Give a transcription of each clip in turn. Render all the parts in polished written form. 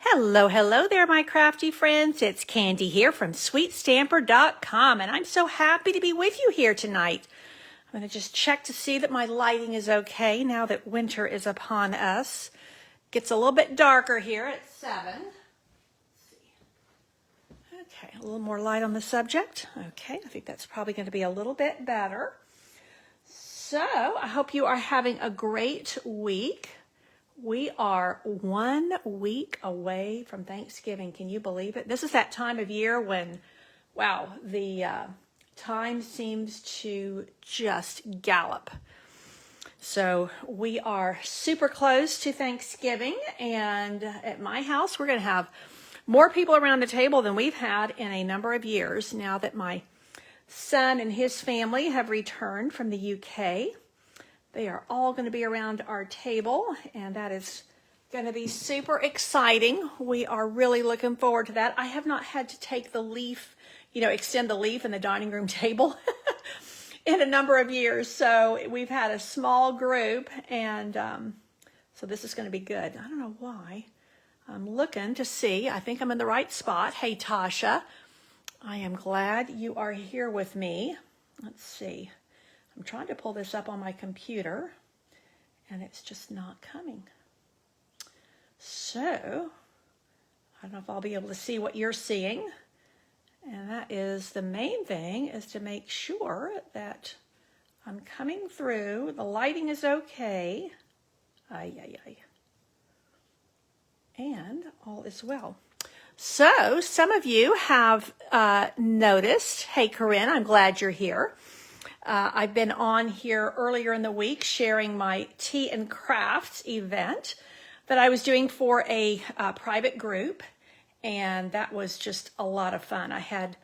Hello, hello there, my crafty friends. It's Candy here from sweetstamper.com, and I'm so happy to be with you here tonight. I'm going to just check to see that my lighting is okay now that winter is upon us. Gets a little bit darker here at 7. Let's see. Okay, a little more light on the subject. Okay, I think that's probably going to be a little bit better. So, I hope you are having a great week. We are 1 week away from Thanksgiving. Can you believe it? This is that time of year when, wow, the time seems to just gallop. So we are super close to Thanksgiving, and at my house, we're going to have more people around the table than we've had in a number of years now that my son and his family have returned from the UK. They are all going to be around our table, and that is going to be super exciting. We are really looking forward to that. I have not had to take the leaf, extend the leaf in the dining room table in a number of years. So we've had a small group, and so this is going to be good. I don't know why. I'm looking to see. I think I'm in the right spot. Hey, Tasha. I am glad you are here with me. Let's see. I'm trying to pull this up on my computer, and it's just not coming. So, I don't know if I'll be able to see what you're seeing. And that is the main thing, is to make sure that I'm coming through. The lighting is okay. And all is well. So, some of you have noticed, hey Corinne, I'm glad you're here. I've been on here earlier in the week sharing my tea and crafts event that I was doing for a private group, and that was just a lot of fun. I had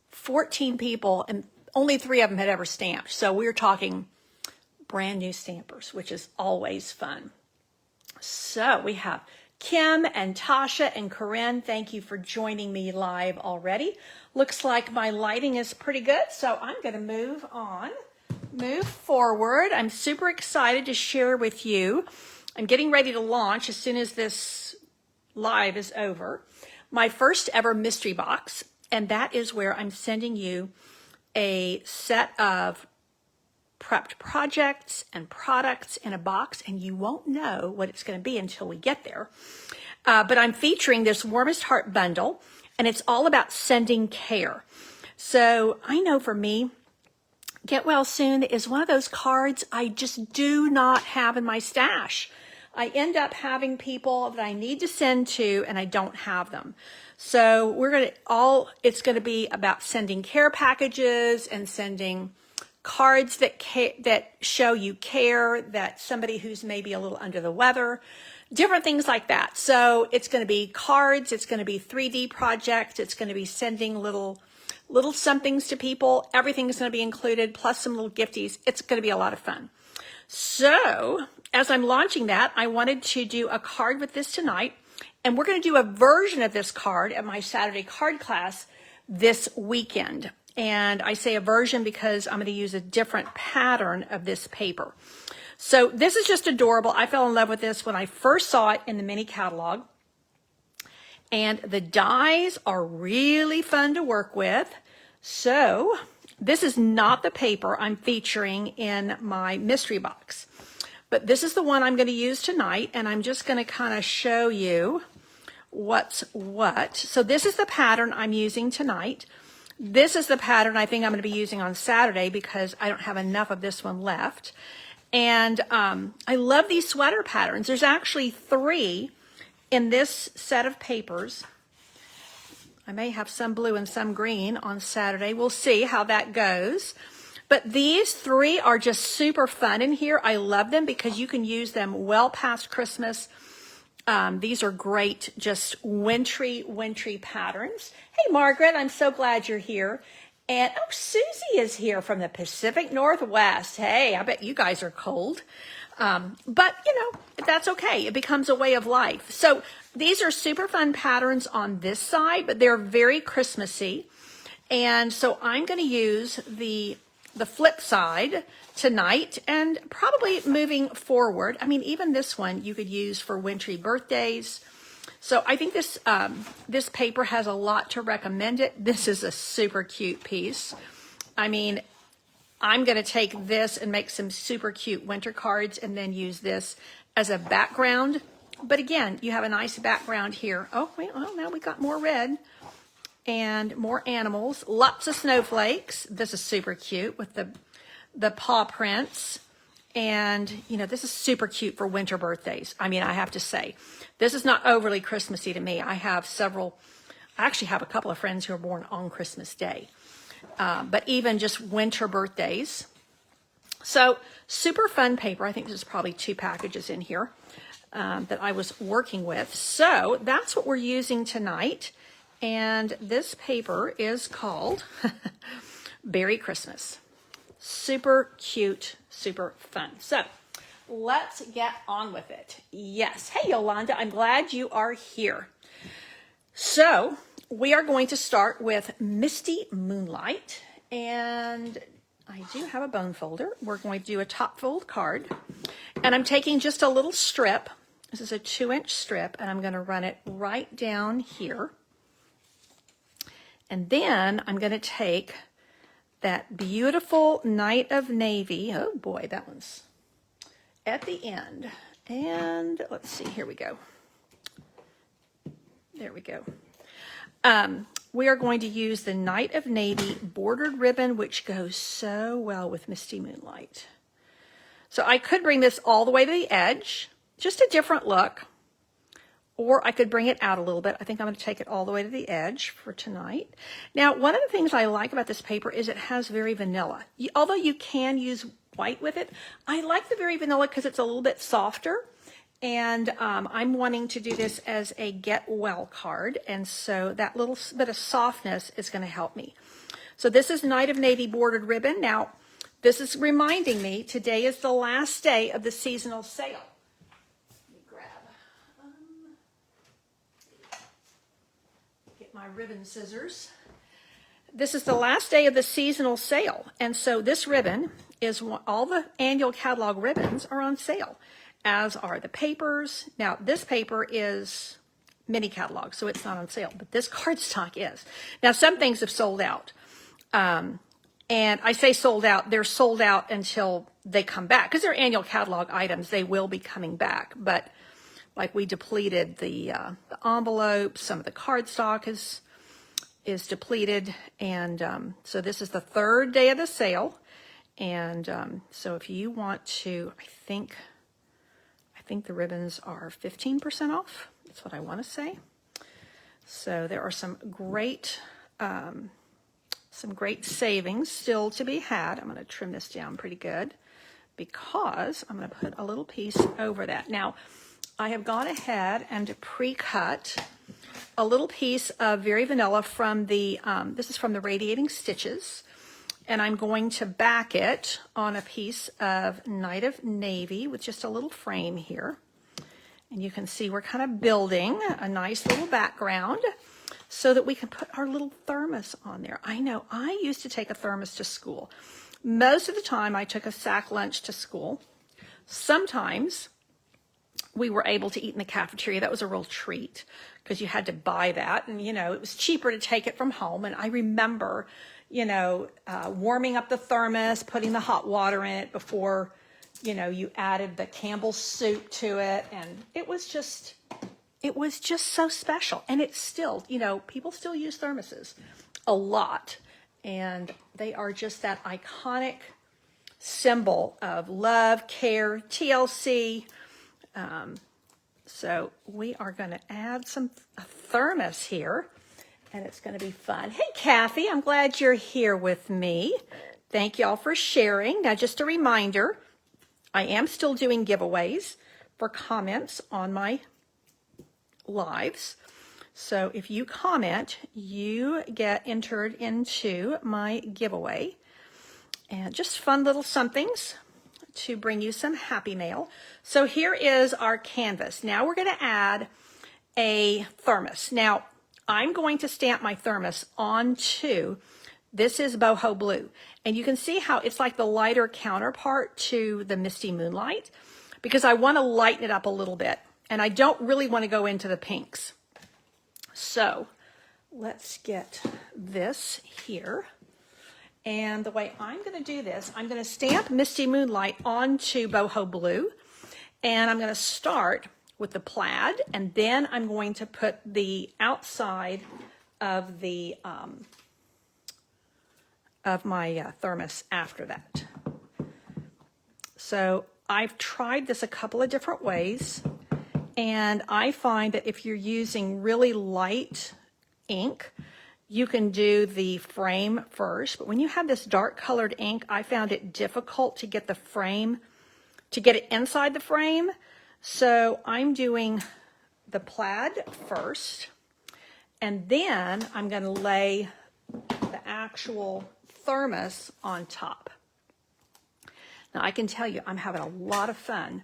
14 people, and only 3 of them had ever stamped. So we were talking brand new stampers, which is always fun. So we have Kim and Tasha and Corinne. Thank you for joining me live already. Looks like my lighting is pretty good, so I'm going to move forward. I'm super excited to share with you. I'm getting ready to launch as soon as this live is over, my first ever mystery box, and that is where I'm sending you a set of prepped projects and products in a box, and you won't know what it's going to be until we get there. But I'm featuring this Warmest Heart Bundle, and it's all about sending care. So I know for me, Get Well Soon is one of those cards I just do not have in my stash. I end up having people that I need to send to, and I don't have them. So it's going to be about sending care packages and sending cards that show you care, that somebody who's maybe a little under the weather, different things like that. So it's going to be cards, it's going to be 3D projects, it's going to be sending little somethings to people. Everything's going to be included, plus some little gifties. It's going to be a lot of fun. So as I'm launching that, I wanted to do a card with this tonight, and we're going to do a version of this card at my Saturday card class this weekend. And I say a version because I'm going to use a different pattern of this paper. So this is just adorable. I fell in love with this when I first saw it in the mini catalog. And the dies are really fun to work with. So this is not the paper I'm featuring in my mystery box. But this is the one I'm going to use tonight. And I'm just going to kind of show you what's what. So this is the pattern I'm using tonight. This is the pattern I think I'm going to be using on Saturday because I don't have enough of this one left. And I love these sweater patterns. There's actually 3 in this set of papers. I may have some blue and some green on Saturday. We'll see how that goes. But these 3 are just super fun in here. I love them because you can use them well past Christmas. These are great, just wintry patterns. Hey, Margaret, I'm so glad you're here. And, oh, Susie is here from the Pacific Northwest. Hey, I bet you guys are cold. But, that's okay. It becomes a way of life. So these are super fun patterns on this side, but they're very Christmassy. And so I'm going to use the flip side tonight and probably moving forward. I mean, even this one you could use for wintry birthdays. So I think this paper has a lot to recommend it. This is a super cute piece. I mean, I'm going to take this and make some super cute winter cards and then use this as a background. But again, you have a nice background here. Oh, wait, well, now we got more red and more animals, lots of snowflakes. This is super cute with the paw prints. And, you know, this is super cute for winter birthdays. I mean, I have to say, this is not overly Christmassy to me. I actually have a couple of friends who are born on Christmas Day. But even just winter birthdays. So super fun paper. I think there's probably 2 packages in here that I was working with. So that's what we're using tonight. And this paper is called Berry Christmas. Super cute, super fun. So let's get on with it. Yes. Hey, Yolanda, I'm glad you are here. So we are going to start with Misty Moonlight. And I do have a bone folder. We're going to do a top fold card. And I'm taking just a little strip. This is a 2-inch strip. And I'm going to run it right down here. And then I'm going to take that beautiful Night of Navy. Oh boy, that one's at the end. And let's see, here we go. There we go. We are going to use the Night of Navy bordered ribbon, which goes so well with Misty Moonlight. So I could bring this all the way to the edge, just a different look. Or I could bring it out a little bit. I think I'm going to take it all the way to the edge for tonight. Now, one of the things I like about this paper is it has very vanilla. Although you can use white with it, I like the very vanilla because it's a little bit softer. And I'm wanting to do this as a get well card. And so that little bit of softness is going to help me. So this is Night of Navy bordered ribbon. Now, this is reminding me today is the last day of the seasonal sale. My ribbon scissors. This is the last day of the seasonal sale. And so this ribbon is all the annual catalog ribbons are on sale, as are the papers. Now, this paper is mini catalog, so it's not on sale, but this cardstock is. Now, some things have sold out. And I say sold out, they're sold out until they come back. Because they're annual catalog items, they will be coming back. But like we depleted the envelopes, some of the cardstock is depleted, and so this is the 3rd day of the sale, and so if you want to, I think the ribbons are 15% off. That's what I want to say. So there are some great savings still to be had. I'm going to trim this down pretty good because I'm going to put a little piece over that. Now, I have gone ahead and pre-cut a little piece of Very Vanilla from the, this is from the Radiating Stitches, and I'm going to back it on a piece of Night of Navy with just a little frame here. And you can see we're kind of building a nice little background so that we can put our little thermos on there. I know I used to take a thermos to school. Most of the time I took a sack lunch to school. Sometimes we were able to eat in the cafeteria. That was a real treat because you had to buy that. And, you know, it was cheaper to take it from home. And I remember, you know, warming up the thermos, putting the hot water in it before, you know, you added the Campbell's soup to it. And it was just so special. And it's still, you know, people still use thermoses a lot. And they are just that iconic symbol of love, care, TLC. So we are going to add a thermos here, and it's going to be fun. Hey, Kathy, I'm glad you're here with me. Thank y'all for sharing. Now, just a reminder, I am still doing giveaways for comments on my lives. So if you comment, you get entered into my giveaway. And just fun little somethings to bring you some happy mail. So here is our canvas. Now we're going to add a thermos. Now I'm going to stamp my thermos onto, this is boho blue. And you can see how it's like the lighter counterpart to the Misty Moonlight because I want to lighten it up a little bit. And I don't really want to go into the pinks. So let's get this here. And the way I'm going to do this, I'm going to stamp Misty Moonlight onto Boho Blue. And I'm going to start with the plaid, and then I'm going to put the outside of the of my thermos after that. So I've tried this a couple of different ways, and I find that if you're using really light ink, you can do the frame first. But when you have this dark colored ink, I found it difficult to get the frame, to get it inside the frame. So I'm doing the plaid first, and then I'm going to lay the actual thermos on top. Now I can tell you I'm having a lot of fun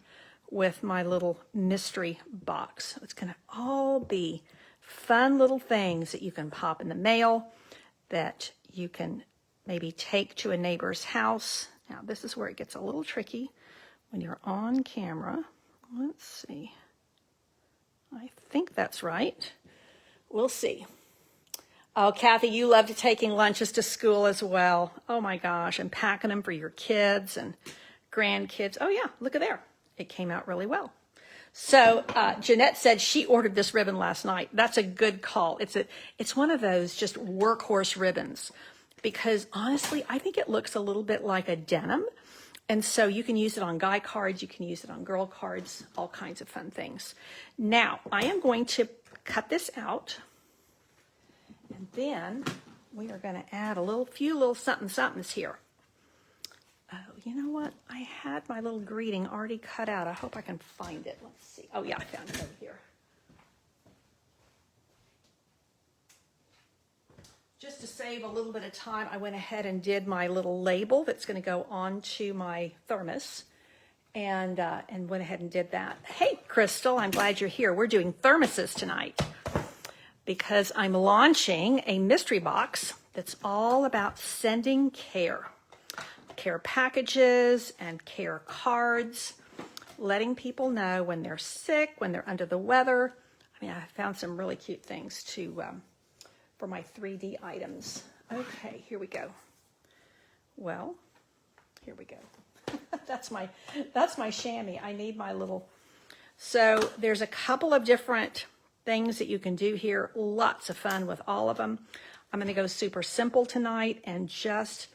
with my little mystery box. It's going to all be fun little things that you can pop in the mail, that you can maybe take to a neighbor's house. Now this is where it gets a little tricky when you're on camera. Let's see. I think that's right. We'll see. Oh, Kathy, you love taking lunches to school as well. Oh my gosh, and packing them for your kids and grandkids. Oh yeah, look at there. It came out really well. So Jeanette said she ordered this ribbon last night. That's a good call. It's one of those just workhorse ribbons, because honestly, I think it looks a little bit like a denim. And so you can use it on guy cards, you can use it on girl cards, all kinds of fun things. Now, I am going to cut this out, and then we are going to add a few little somethings here. Oh, you know what? I had my little greeting already cut out. I hope I can find it. Let's see. Oh yeah, I found it over here. Just to save a little bit of time, I went ahead and did my little label that's going to go onto my thermos, and went ahead and did that. Hey, Crystal, I'm glad you're here. We're doing thermoses tonight because I'm launching a mystery box that's all about sending care packages and care cards, letting people know when they're sick, when they're under the weather. I mean, I found some really cute things to for my 3D items. Okay, here we go. Well, here we go. that's my chamois. I need my little. So there's a couple of different things that you can do here. Lots of fun with all of them. I'm going to go super simple tonight and just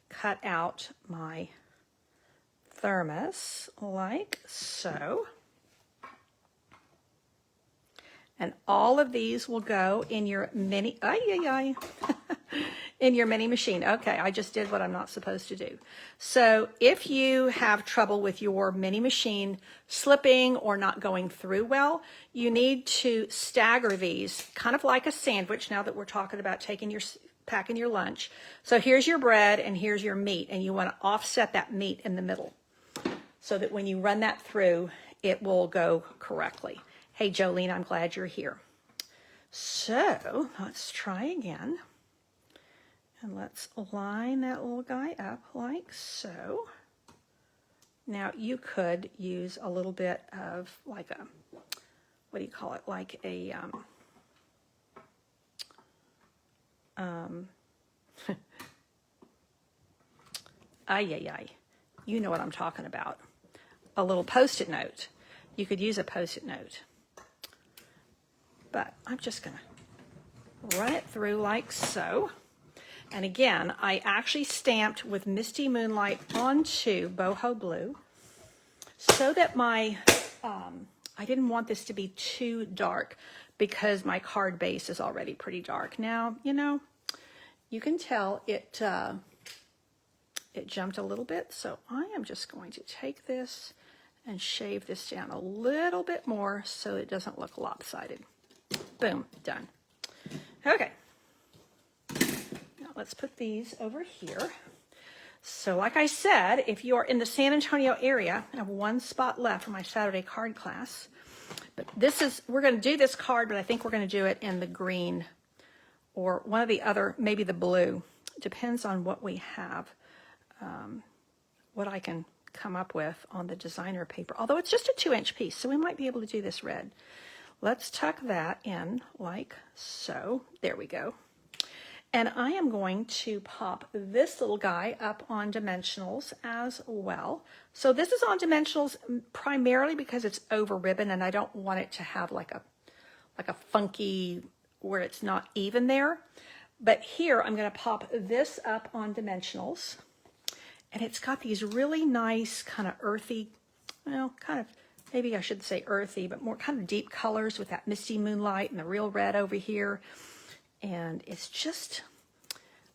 cut out my thermos like so. And all of these will go in your mini, in your mini machine. Okay, I just did what I'm not supposed to do. So if you have trouble with your mini machine slipping or not going through well, you need to stagger these, kind of like a sandwich, now that we're talking about packing your lunch. So here's your bread and here's your meat, and you want to offset that meat in the middle so that when you run that through, it will go correctly. Hey, Jolene, I'm glad you're here. So let's try again. And let's line that little guy up like so. Now you could use a little bit of like a, what do you call it? Like a, you know what I'm talking about. A little Post-it note. You could use a Post-it note. But I'm just going to run it through like so. And again, I actually stamped with Misty Moonlight onto Boho Blue so that my, I didn't want this to be too dark because my card base is already pretty dark. Now, you know, you can tell it jumped a little bit. So I am just going to take this and shave this down a little bit more so it doesn't look lopsided. Boom, done. Okay. Now let's put these over here. So like I said, if you are in the San Antonio area, I have one spot left for my Saturday card class. But we're going to do this card, but I think we're going to do it in the green or one of the other, maybe the blue. Depends on what we have, what I can come up with on the designer paper, although it's just a 2-inch piece, so we might be able to do this red. Let's tuck that in like so. There we go. And I am going to pop this little guy up on dimensionals as well. So this is on dimensionals primarily because it's over ribbon and I don't want it to have like a funky where it's not even there. But here I'm going to pop this up on dimensionals. And it's got these really nice kind of earthy, well, kind of, maybe I should say earthy, but more kind of deep colors with that misty moonlight and the real red over here. And it's just,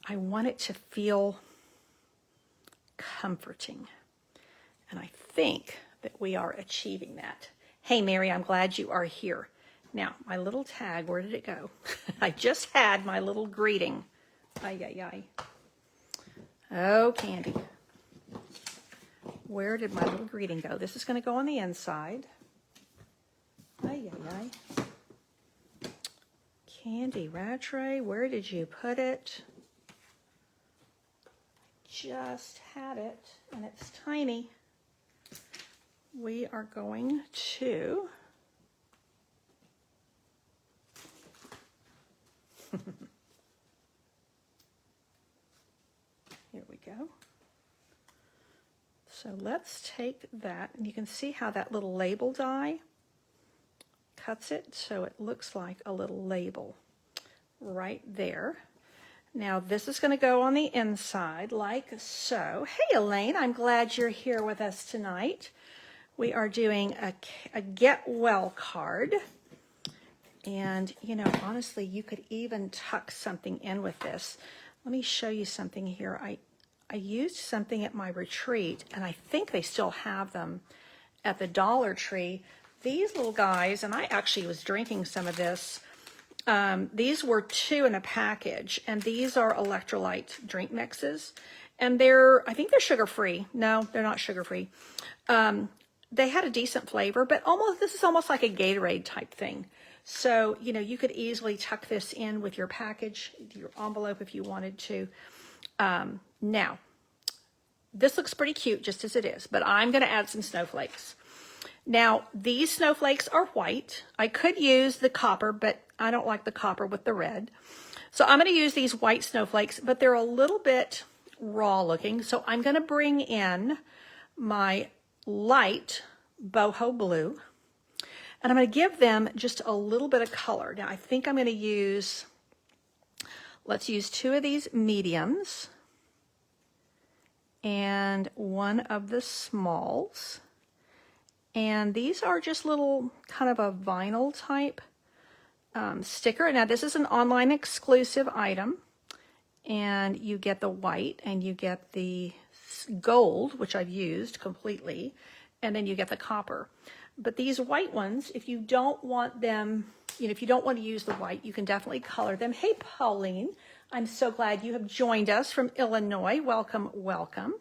I want it to feel comforting. And I think that we are achieving that. Hey, Mary, I'm glad you are here. Now, my little tag, where did it go? I just had my little greeting. Ay, ay, ay. Oh, Candy. Where did my little greeting go? This is going to go on the inside. Ay, ay, ay. Candy Rattray, where did you put it? Just had it, and it's tiny. We are going to here we go. So let's take that, and you can see how that little label die cuts it so it looks like a little label right there. Now this is going to go on the inside like so. Hey Elaine, I'm glad you're here with us tonight. We are doing a get well card. And, you know, honestly, you could even tuck something in with this. Let me show you something here. I used something at my retreat, and I think they still have them at the Dollar Tree. These little guys, and I actually was drinking some of this. These were 2 in a package, and these are electrolyte drink mixes. And I think they're sugar-free. No, they're not sugar-free. They had a decent flavor, but this is almost like a Gatorade type thing. So, you know, you could easily tuck this in with your package, your envelope if you wanted to. Now, this looks pretty cute just as it is, but I'm going to add some snowflakes. Now, these snowflakes are white. I could use the copper, but I don't like the copper with the red. So I'm going to use these white snowflakes, but they're a little bit raw looking. So I'm going to bring in my light boho blue. And I'm going to give them just a little bit of color. Now, I think I'm going to use, let's use 2 of these mediums and 1 of the smalls. And these are just little kind of a vinyl type sticker. Now, this is an online exclusive item. And you get the white and you get the gold, which I've used completely. And then you get the copper. But these white ones, if you don't want them, you know, if you don't want to use the white, you can definitely color them. Hey, Pauline, I'm so glad you have joined us from Illinois. Welcome, welcome.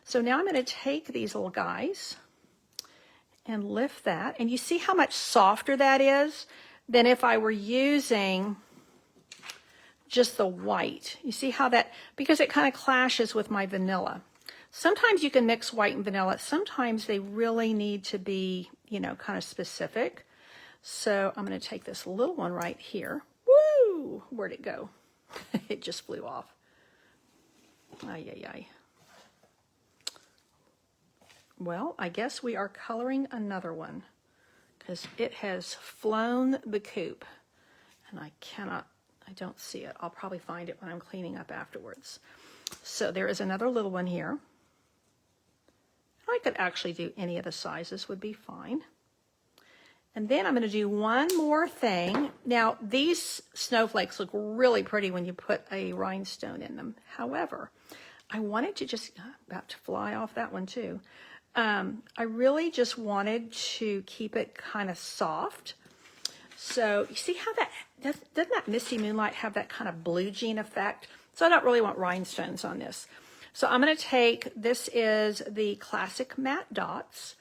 So now I'm going to take these little guys and lift that. And you see how much softer that is than if I were using just the white. You see how that, because it kind of clashes with my vanilla. Sometimes you can mix white and vanilla. Sometimes they really need to be, you know, kind of specific. So I'm going to take this little one right here. Woo! Where'd it go? It just flew off. Ay, ay, ay. Well, I guess we are coloring another one because it has flown the coop and I don't see it. I'll probably find it when I'm cleaning up afterwards. So there is another little one here. I could actually do any of the sizes, would be fine. And then I'm going to do one more thing. Now, these snowflakes look really pretty when you put a rhinestone in them. However, I wanted to just, about to fly off that one too. I really just wanted to keep it kind of soft. So you see how that, doesn't that misty moonlight have that kind of blue jean effect? So I don't really want rhinestones on this. So I'm going to take, this is the classic matte dots,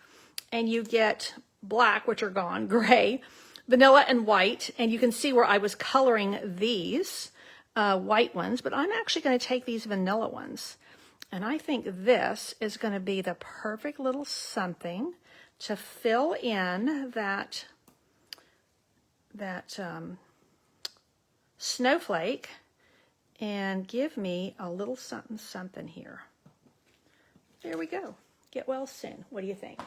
and you get black, which are gone, gray, vanilla, and white. And you can see where I was coloring these white ones, but I'm actually going to take these vanilla ones. And I think this is going to be the perfect little something to fill in that snowflake and give me a little something something here. There we go. Get well soon. What do you think?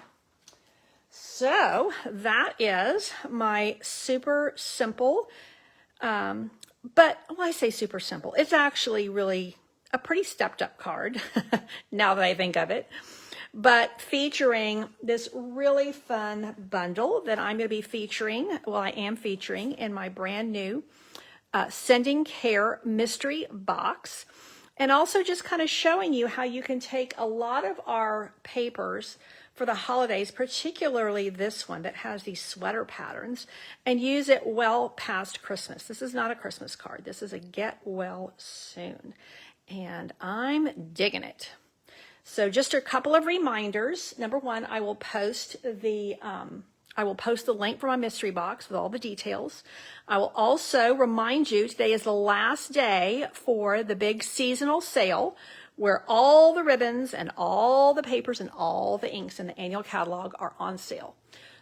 So that is my super simple, but when I say super simple, it's actually really a pretty stepped up card now that I think of it, but featuring this really fun bundle that I'm going to be featuring, well, I am featuring in my brand new Sending Care mystery box, and also just kind of showing you how you can take a lot of our papers for the holidays, particularly this one that has these sweater patterns, and use it well past Christmas. This is not a Christmas card. This is a get well soon, and I'm digging it. So just a couple of reminders. Number one, I will post the link for my mystery box with all the details. I will also remind you today is the last day for the big seasonal sale where all the ribbons and all the papers and all the inks in the annual catalog are on sale.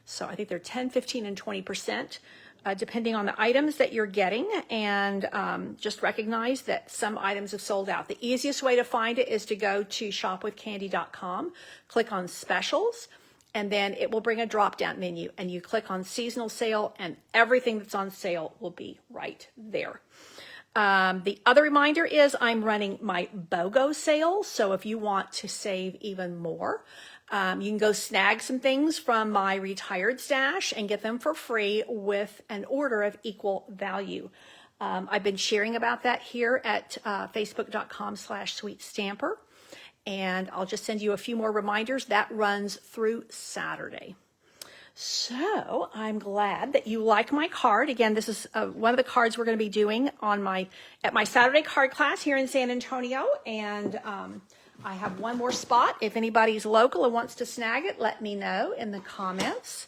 So I think they're 10, 15, and 20%, depending on the items that you're getting. And just recognize that some items have sold out. The easiest way to find it is to go to shopwithcandy.com, click on specials, and then it will bring a drop-down menu, and you click on seasonal sale, and everything that's on sale will be right there. The other reminder is I'm running my BOGO sale, so if you want to save even more, you can go snag some things from my retired stash and get them for free with an order of equal value. I've been sharing about that here at facebook.com/sweetstamper. And I'll just send you a few more reminders. That runs through Saturday. So I'm glad that you like my card. Again, this is one of the cards we're going to be doing at my Saturday card class here in San Antonio. And I have one more spot. If anybody's local and wants to snag it, let me know in the comments.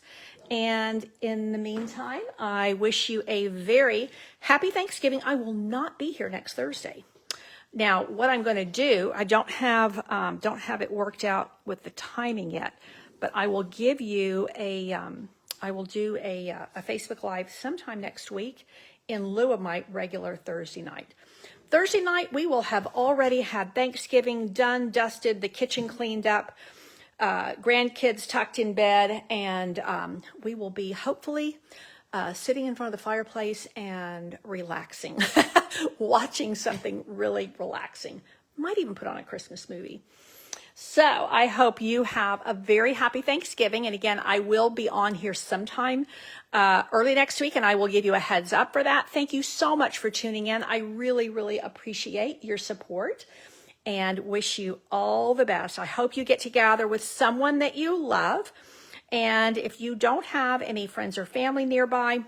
And in the meantime, I wish you a very happy Thanksgiving. I will not be here next Thursday. Now, what I'm going to do, I don't have it worked out with the timing yet, but I will give you I will do a Facebook Live sometime next week in lieu of my regular Thursday night. Thursday night, we will have already had Thanksgiving done, dusted, the kitchen cleaned up, grandkids tucked in bed, and we will be hopefully sitting in front of the fireplace and relaxing, watching something really relaxing. Might even put on a Christmas movie. So I hope you have a very happy Thanksgiving. And again, I will be on here sometime early next week, and I will give you a heads up for that. Thank you so much for tuning in. I really, really appreciate your support and wish you all the best. I hope you get to gather with someone that you love. And if you don't have any friends or family nearby,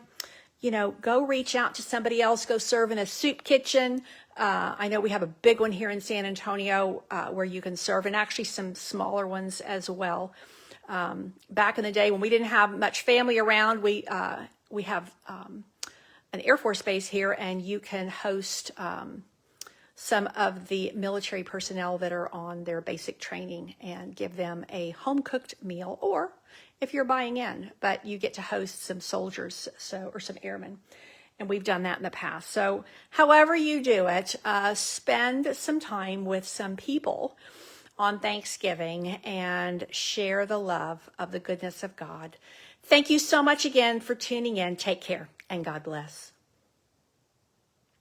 go reach out to somebody else, go serve in a soup kitchen. I know we have a big one here in San Antonio where you can serve, and actually some smaller ones as well. Back in the day when we didn't have much family around, we have an Air Force base here, and you can host some of the military personnel that are on their basic training and give them a home-cooked meal, or if you're buying in, but you get to host some soldiers or some airmen. And we've done that in the past. So however you do it, spend some time with some people on Thanksgiving and share the love of the goodness of God. Thank you so much again for tuning in. Take care and God bless.